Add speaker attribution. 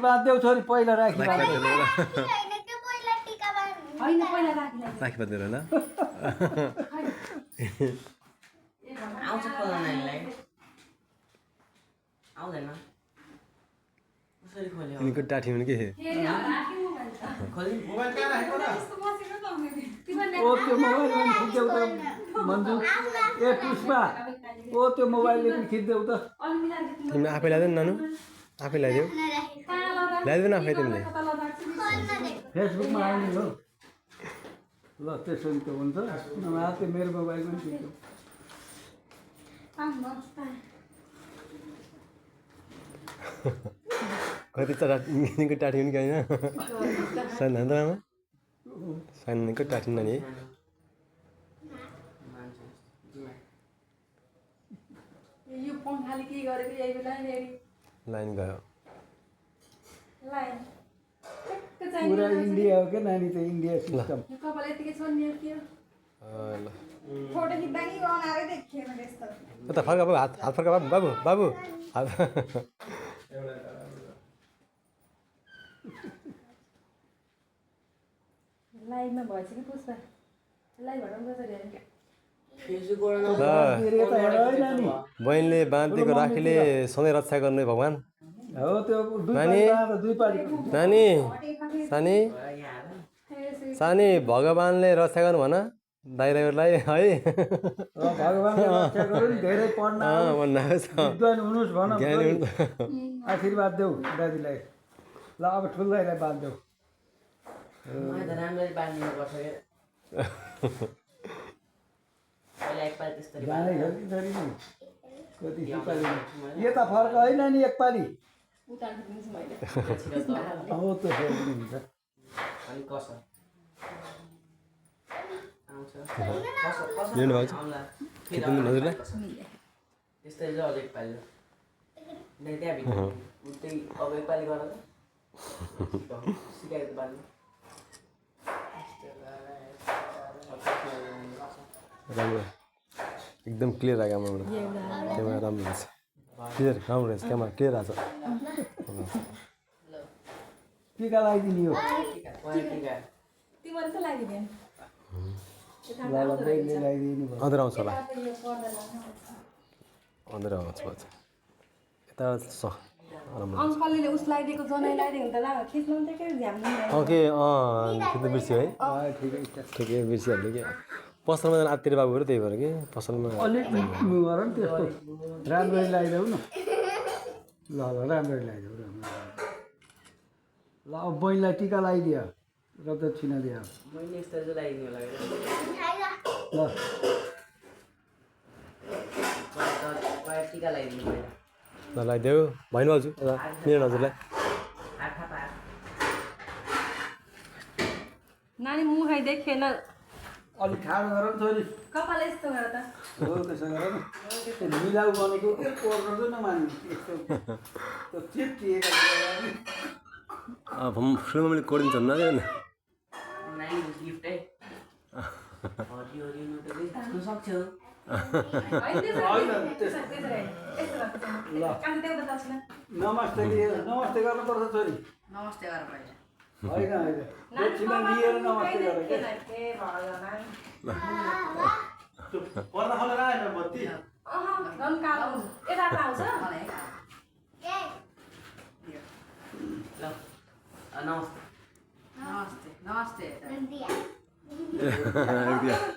Speaker 1: बाँध्देऊ छोरी पहिला राखी बाँध्देऊ
Speaker 2: राखी बाँधेर ल
Speaker 3: आउँछ खोला नानीलाई आउँदैन कसरी खोल्यो
Speaker 2: यिनीको टाठी हुने के
Speaker 3: खोल्यो
Speaker 1: ओ त्यो मोबाइल पनि खिच्देऊ त मन्जु ए पुष्पा ओ त्यो मोबाइलले पनि खिच्देऊ त
Speaker 2: तिमीले आफै ल्याइदेऊ न नानु आफै ल्याइदेऊ ल्याइदेऊ न आफै तिमीले
Speaker 1: फेसबुकमा आउने हो ल त्यसो भने त हुन्छ नभए त्यो मेरो मोबाइल पनि खिच्देऊ
Speaker 2: कति चरा यिनीको टाठी हुने कि होइन सानो हाम्रोमा सानोको टाठी नानी है
Speaker 4: यो पङ्खाले के गरेको यही बेला
Speaker 2: लाइन गयो
Speaker 1: पुरा इन्डिया हो क्या नानी त इन्डिया सिस्टम
Speaker 4: कपाल यतिकै छोड्ने के
Speaker 2: ल
Speaker 4: फोटो खिच्दा नि बनाएरै देखिएन त्यस्तो
Speaker 2: यता फर्का बाबु हात फर्का बाबु बाबु बाबु हात
Speaker 4: लाइभमा भएछ कि पुष्पा लाइभबाट पनि कसरी हेर्ने
Speaker 2: बहिनीले बाँधेको राखीले सधैँ रक्षा गर्ने भगवान्
Speaker 1: हो त्यो दुई पाली
Speaker 2: नानी सानी सानी भगवान्ले रक्षा गर्नु भन दाइराहरूलाई है
Speaker 1: भगवान्ले रक्षा गरून् धेरै पढ्न विद्वान हुनुहोस् भन आशीर्वाद देऊ दाजुलाई ल अब ठुल्दाइलाई बाँधिदेऊ
Speaker 3: मलाई त राम्ररी बाँध्नु पर्छ क्या पहिला एकपालि त्यस्तरी
Speaker 1: जाने छोरी नि कति सिपाली यता फर्क होइन नि एकपालि
Speaker 4: उतार दिन्छु मैले
Speaker 1: हो त्यो फेरि हुन्छ
Speaker 3: अनि कसो आउँछ
Speaker 2: लिनु भएको छ
Speaker 3: आउँला
Speaker 2: खिच्नु हजुरलाई
Speaker 3: त्यस्तै चाहिँ अझै एकपालि नै त्यहाँभित्र उतै अब एकपालि गर त सिकाइ बाल्नु
Speaker 2: राम्रो एकदम क्लियर आयो क्यामेराबाट क्यामेरा राम्रो रहेछ क्लियर राम्रो रहेछ क्यामेरा क्लियर आएको छ
Speaker 1: टिका लगाइदिने हो
Speaker 4: तिमीले त लगाइदिने
Speaker 1: लगाइदिनु भयो
Speaker 2: अँधेर आउँछ होला अँधेर आउँछ भन्छ यता
Speaker 4: अङ्कलले उसलाई दिएको जनाइ लगाइदिएको त खिच्नु पनि के झ्याम
Speaker 2: ओके खिच्नु बिर्स्यो है ठिकै बिर्सिहाल्यो कि पसलमा जानु आत्तिर बाबुहरू त्यही भएर कि पसलमा
Speaker 1: अलिक गर नि त्यस्तो राम्ररी लगाइदेऊ न ल ल राम्ररी लगाइदेऊ ल अब बहिनीलाई टिका लगाइदियो र दक्षिणा दियो
Speaker 3: मैले यस्तो चाहिँ लगाइदिनु होला
Speaker 1: ल
Speaker 3: टिका लगाइदिनु पहिला
Speaker 2: ल लगाइदेऊ भइन हाल्छु मेरो हजुरलाई
Speaker 4: नानी मुखाइ देखेन
Speaker 1: अलिक ठाडो गर नि छोरी
Speaker 4: कपाल यस्तो गर त
Speaker 1: हो त्यसो गर न मिलाउ भनेको कोर्नु चाहिँ नमान्नु यस्तो त्यो चिप्टिएका
Speaker 2: अब फिल्ममा मैले कोडिन्छ न
Speaker 3: नानी गिफ्ट है हरियो हरियो नोटले सक्नु सक्छौ
Speaker 1: नमस्ते नमस्ते गर्नुपर्छ छोरी
Speaker 3: नमस्ते गर पहिला
Speaker 1: होइन होइन दक्षिणा लिएर नमस्ते गर पर्दा खोलेर आएन बत्ती
Speaker 3: ल नमस्ते
Speaker 5: नमस्ते नमस्ते